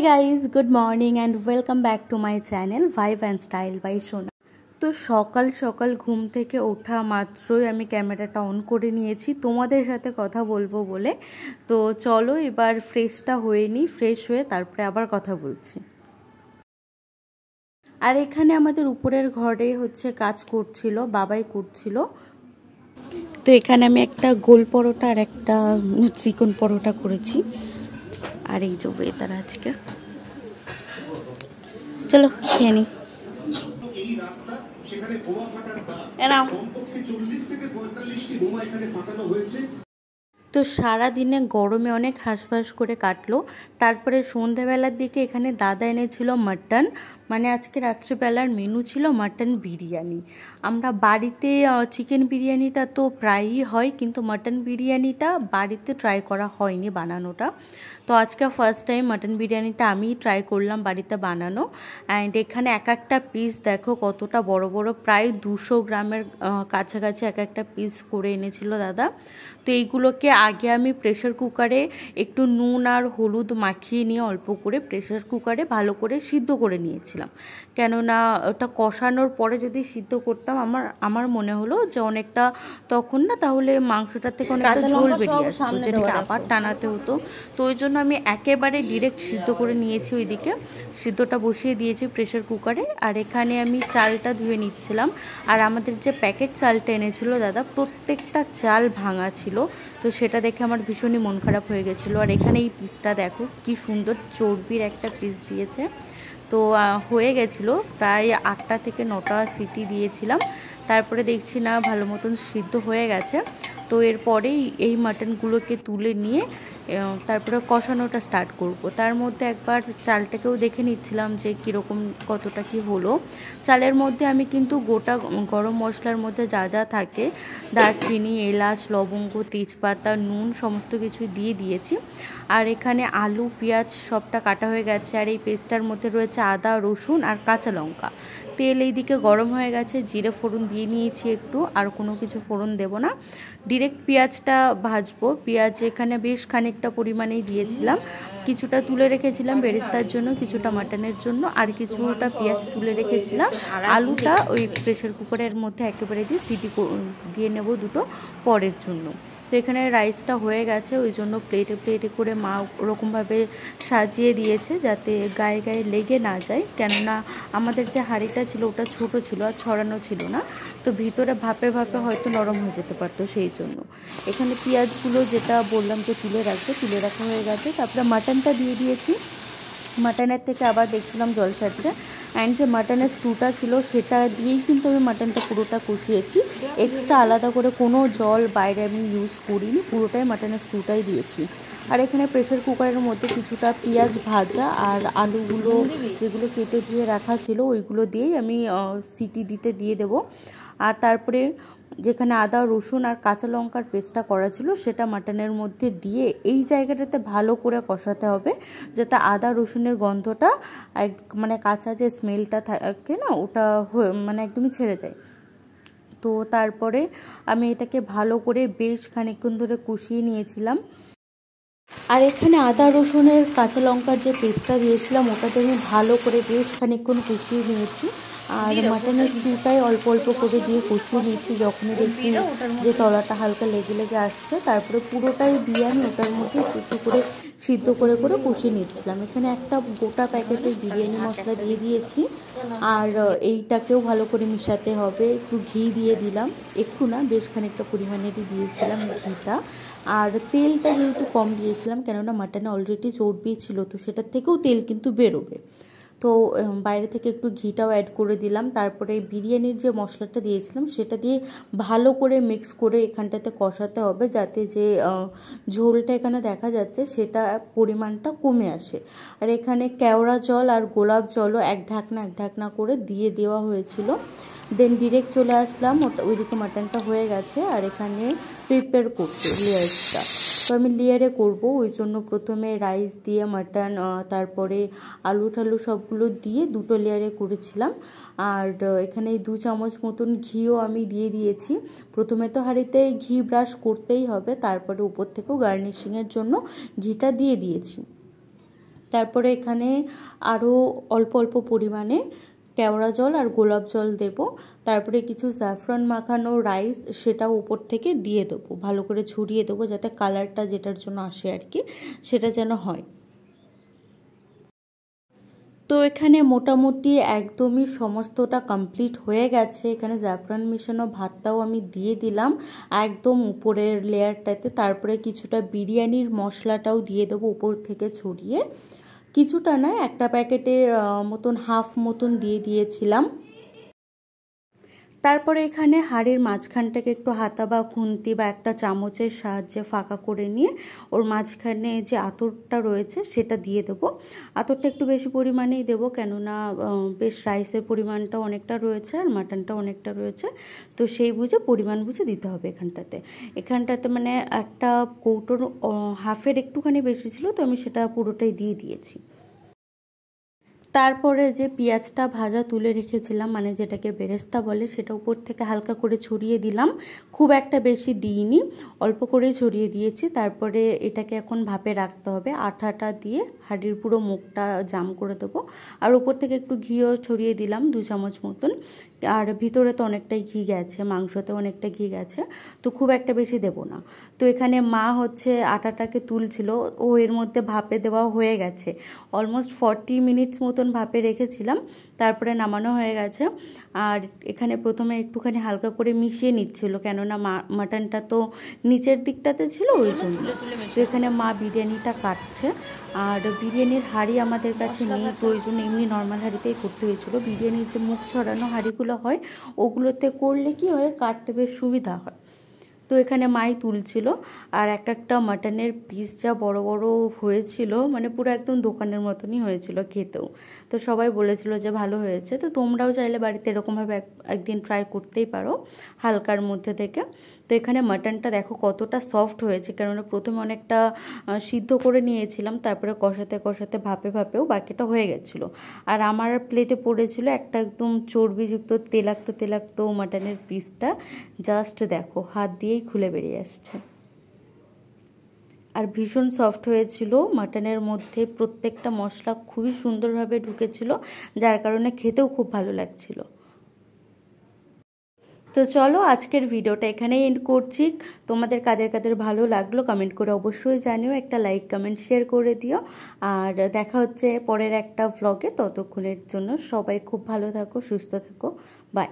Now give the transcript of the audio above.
Hi guys, good morning and welcome back to my channel vibe and style by Sona. तो सकाल सकाल घुम থেকে ওঠা মাত্রই আমি ক্যামেরাটা অন করে নিয়েছি তোমাদের সাথে কথা বলবো বলে। তো চলো এবার ফ্রেশটা হয়ে নিই, ফ্রেশ হয়ে তারপরে আবার কথা বলছি। আর এখানে আমাদের উপরের ঘরে হচ্ছে কাজ করছিল, বাবাই করছিল। তো এখানে আমি একটা গোল পরোটা আর একটা চিকন পরোটা করেছি। আর এই যে ওয়েদার আজকে, চলো খেয়ে নিই। তো সারা দিনে গরমে অনেক হাঁসফাঁস করে কাটলো। তারপরে সন্ধ্যাবেলার দিকে এখানে দাদা এনেছিল মাটন, মানে আজকে রাত্রিবেলার মেনু ছিল মাটন বিরিয়ানি। আমরা বাড়িতে চিকেন বিরিয়ানিটা তো প্রায়ই হয়, কিন্তু মাটন বিরিয়ানিটা বাড়িতে ট্রাই করা হয়নি বানানোটা। তো আজকে ফার্স্ট টাইম মাটন বিরিয়ানিটা আমি ট্রাই করলাম বাড়িতে বানানো। অ্যান্ড এখানে এক একটা পিস দেখো কতটা বড় বড়, প্রায় 200 গ্রামের কাছাকাছি এক একটা পিস করে এনেছিল দাদা। তো এইগুলোকে আগে আমি প্রেশার কুকারে একটু নুন আর হলুদ মাখিয়ে নিয়ে অল্প করে প্রেশার কুকারে ভালো করে সিদ্ধ করে নিয়েছিলাম। কেননা ওটা কষানোর পরে যদি সিদ্ধ করতাম আমার মনে হলো যে অনেকটা তখন না তাহলে মাংসটার থেকে অনেকটা ঝোল বেরিয়ে আসতো, যেটাকে আবার টানাতে হতো। তো ওই জন্য আমি একেবারে ডিরেক্ট সিদ্ধ করে নিয়েছি। ওইদিকে সিদ্ধটা বসিয়ে দিয়েছি প্রেশার কুকারে। আর এখানে আমি চালটা ধুয়ে নিচ্ছিলাম। আর আমাদের যে প্যাকেট চালটা এনেছিল দাদা, প্রত্যেকটা চাল ভাঙা ছিল। তো সেটা দেখে আমার ভীষণই মন খারাপ হয়ে গেছিলো। আর এখানে এই পিসটা দেখো কি সুন্দর চর্বির একটা পিস দিয়েছে। তো হয়ে গেছিলো প্রায় 8টা থেকে 9টা সিটি দিয়েছিলাম। তারপরে দেখছি না ভালো মতন সিদ্ধ হয়ে গেছে। তো এরপরেই এই মাটনগুলোকে তুলে নিয়ে তারপরে কষানোটা স্টার্ট করব। তার মধ্যে একবার চালটাকেও দেখে নিচ্ছিলাম যে কীরকম কতটা কি হলো। চালের মধ্যে আমি কিন্তু গোটা গরম মশলার মধ্যে যা যা থাকে, দারচিনি, এলাচ, লবঙ্গ, তেজপাতা, নুন সমস্ত কিছু দিয়ে দিয়েছি। আর এখানে আলু, পেঁয়াজ সবটা কাটা হয়ে গেছে। আর এই পেস্টটার মধ্যে রয়েছে আদা, রসুন আর কাঁচা লঙ্কা। তেল এইদিকে গরম হয়ে গেছে, জিরে ফোড়ন দিয়ে নিয়েছি একটু, আর কোনো কিছু ফোড়ন দেব না, ডিরেক্ট পেঁয়াজটা ভাজবো। পেঁয়াজ এখানে বেশ খানিকটা পরিমাণেই দিয়েছিলাম, কিছুটা তুলে রেখেছিলাম বেরেস্তার জন্য, কিছুটা মাটনের জন্য, আর কিছুটা পেঁয়াজ তুলে রেখেছিলাম। আলুটা ওই প্রেশার কুকারের মধ্যে একেবারে দিয়ে সিটি দিয়ে নেব দুটো পরের জন্য। তো এখানে রাইসটা হয়ে গেছে, ওই জন্য প্লেটে প্লেটে করে মা ওরকমভাবে সাজিয়ে দিয়েছে যাতে গায়ে গায়ে লেগে না যায়। কেননা আমাদের যে হাঁড়িটা ছিল ওটা ছোট ছিল আর ছড়ানো ছিল না, তো ভিতরে ভাপে ভাপে হয়তো নরম হয়ে যেতে পারতো, সেই জন্য। এখানে পেঁয়াজগুলো যেটা বললাম যে তুলে রাখা হয়ে গেছে। তারপরে মাটনটা দিয়ে দিয়েছি। মাটনের থেকে আবার দেখছিলাম জল ছাড়ছে। অ্যান্ড যে মাটনের স্টুটা ছিল সেটা দিয়েই কিন্তু আমি মাটনটা পুরোটা কষিয়েছি। এক্সট্রা আলাদা করে কোনো জল বাইরে আমি ইউজ করিনি, পুরোটাই মাটনের স্টুটাই দিয়েছি। আর এখানে প্রেশার কুকারের মধ্যে কিছুটা পেঁয়াজ ভাজা আর আলুগুলো যেগুলো কেটে ধুয়ে রাখা ছিল ওইগুলো দিয়েই আমি সিটি দিয়ে দেবো। আর তারপরে যেখানে আদা, রসুন আর কাঁচা লঙ্কার পেস্টটা করা ছিল সেটা মাটনের মধ্যে দিয়ে এই জায়গাটাতে ভালো করে কষাতে হবে, যাতে আদা রসুনের গন্ধটা মানে কাঁচা যে স্মেলটা থাকে না ওটা মানে একদমই ছেড়ে যায়। তো তারপরে আমি এটাকে ভালো করে বেশ খানিকক্ষণ ধরে কষিয়ে নিয়েছিলাম। আর এখানে আদা রসুনের কাঁচা লঙ্কার যে পেস্টটা দিয়েছিলাম ওটাতে আমি ভালো করে বেশ খানিকক্ষণ কষিয়ে নিয়েছি। আর মাটনের স্টুটাই অল্প অল্প করে দিয়ে কষিয়ে নিয়েছি। যখনই দেখছি যে তলাটা হালকা লেগে লেগে আসছে, তারপরে পুরোটাই দিয়ে আমি ওটার মধ্যে একটু করে সিদ্ধ করে করে কষিয়ে নিচ্ছিলাম। এখানে একটা গোটা প্যাকেটের বিরিয়ানি মশলা দিয়ে দিয়েছি। আর এইটাকেও ভালো করে মিশাতে হবে। একটু ঘি দিয়ে দিলাম, একটু না বেশ খানিকটা পরিমাণেরই দিয়েছিলাম ঘিটা। আর তেলটা যেহেতু কম দিয়েছিলাম, কেননা মাটনে অলরেডি চর্বি ছিল, তো সেটার থেকেও তেল কিন্তু বেরোবে। তো বাইরে থেকে একটু ঘিটাও অ্যাড করে দিলাম। তারপরে বিরিয়ানির যে মশলাটা দিয়েছিলাম সেটা দিয়ে ভালো করে মিক্স করে এখানটাতে কষাতে হবে, যাতে যে ঝোলটা এখানে দেখা যাচ্ছে সেটা পরিমাণটা কমে আসে। আর এখানে কেওড়া জল আর গোলাপ জলও এক ঢাকনা করে দিয়ে দেওয়া হয়েছিল। দেন ডিরেক্ট চলে আসলাম, ওইদিকে মাটনটা হয়ে গেছে। আর এখানে প্রিপেয়ার করতে লেয়ারটা, তো আমি লেয়ারে করব, ওই জন্য প্রথমে রাইস দিয়ে মাটন, তারপরে আলু টালু সবগুলো দিয়ে দুটো লেয়ারে করেছিলাম। আর এখানে 2 চামচ মতন ঘিও আমি দিয়ে দিয়েছি। প্রথমে তো হাঁড়িতে ঘি ব্রাশ করতেই হবে, তারপরে উপর থেকেও গার্নিশিংয়ের জন্য ঘিটা দিয়ে দিয়েছি। তারপরে এখানে আরও অল্প অল্প পরিমাণে কেওড়া জল আর গোলাপ জল দেব। তারপরে কিছু স্যাফরন মাখানো রাইস সেটাও উপর থেকে দিয়ে দেবো, ভালো করে ছড়িয়ে দেবো যাতে কালারটা যেটার জন্য আসে আর কি সেটা যেন হয়। তো এখানে মোটামুটি একদমই সমস্তটা কমপ্লিট হয়ে গেছে। এখানে জাফরান মিশানো ভাতটাও আমি দিয়ে দিলাম একদম উপরের লেয়ারটাতে। তারপরে কিছুটা বিরিয়ানির মশলাটাও দিয়ে দেবো উপর থেকে ছড়িয়ে, কিছুটা না, একটা প্যাকেটের মতন হাফ মতন দিয়ে দিয়েছিলাম। তারপরে এখানে হাঁড়ির মাঝখানটাকে একটু হাতা বা খুন্তি বা একটা চামচের সাহায্যে ফাঁকা করে নিয়ে ওর মাঝখানে যে আতরটা রয়েছে সেটা দিয়ে দেবো। আতরটা একটু বেশি পরিমাণেই দেবো, কেননা বেশ রাইসের পরিমাণটাও অনেকটা রয়েছে আর মাটনটাও অনেকটা রয়েছে, তো সেই বুঝে পরিমাণ বুঝে দিতে হবে। এখানটাতে মানে একটা কৌটোর হাফের একটুখানি বেশি ছিল, তো আমি সেটা পুরোটাই দিয়ে দিয়েছি। তারপরে যে পেঁয়াজটা ভাজা তুলে রেখেছিলাম, মানে যেটাকে বেরেস্তা বলে, সেটা উপর থেকে হালকা করে ছড়িয়ে দিলাম। খুব একটা বেশি দিইনি, অল্প করেই ছড়িয়ে দিয়েছি। তারপরে এটাকে এখন ভাপে রাখতে হবে। আটাটা দিয়ে হাঁড়ির পুরো মুখটা জাম করে দেবো, আর উপর থেকে একটু ঘিও ছড়িয়ে দিলাম 2 চামচ মতন। আর ভিতরে তো অনেকটাই ঘি গেছে, মাংসতে অনেকটা ঘি গেছে, তো খুব একটা বেশি দেব না। তো এখানে মা হচ্ছে আটাটাকে তুলছিল, ও এর মধ্যে ভাপে দেওয়া হয়ে গেছে। অলমোস্ট 40 মিনিটস মতন ভাপে রেখেছিলাম, তারপরে নামানো হয়ে গেছে। আর এখানে প্রথমে একটুখানি হালকা করে মিশিয়ে নিচ্ছিল, কেননা মাটনটা তো নিচের দিকটাতে ছিল, ওই জন্য। তো এখানে মা বিরিয়ানিটা কাটছে। আর বিরিয়ানির হাঁড়ি আমাদের কাছে নেই, তো ওই জন্য এমনি নর্মাল হাঁড়িতেই করতে হয়েছিল। বিরিয়ানির যে মুখ ছড়ানো হাঁড়িগুলো হয় ওগুলোতে করলে কি হয়, কাটতে বেশ সুবিধা হয়। তো এখানে মাই তুলছিল, আর একটা মাটনের পিস যা বড় বড় হয়েছিল, মানে পুরো একদম দোকানের মতনই হয়েছিল খেতেও। তো সবাই বলেছিল যে ভালো হয়েছে। তো তোমরাও চাইলে বাড়িতে এরকমভাবে একদিন ট্রাই করতেই পারো হালকার মধ্যে থেকে। তো এখানে মাটনটা দেখো কতটা সফট হয়েছে, কেননা প্রথমে অনেকটা সিদ্ধ করে নিয়েছিলাম, তারপরে কষাতে কষাতে ভাপেও বাকিটা হয়ে গেছিলো। আর আমার প্লেটে পড়েছিল একটা একদম চর্বিযুক্ত তেলাক্ত মাটনের পিসটা। জাস্ট দেখো হাত দিয়েই খুলে বেরিয়ে আসছে। আর ভীষণ সফট হয়েছিল, মাটনের মধ্যে প্রত্যেকটা মশলা খুবই সুন্দরভাবে ঢুকেছিল, যার কারণে খেতেও খুব ভালো লাগছিল। তো চলো আজকের ভিডিওটা এখানেই এন্ড করছি। তোমাদের কাদের ভালো লাগলো কমেন্ট করে অবশ্যই জানিও, একটা লাইক কমেন্ট শেয়ার করে দিও। আর দেখা হচ্ছে পরের একটা ভ্লগে, ততক্ষণের জন্য সবাই খুব ভালো থাকো, সুস্থ থাকো, বাই।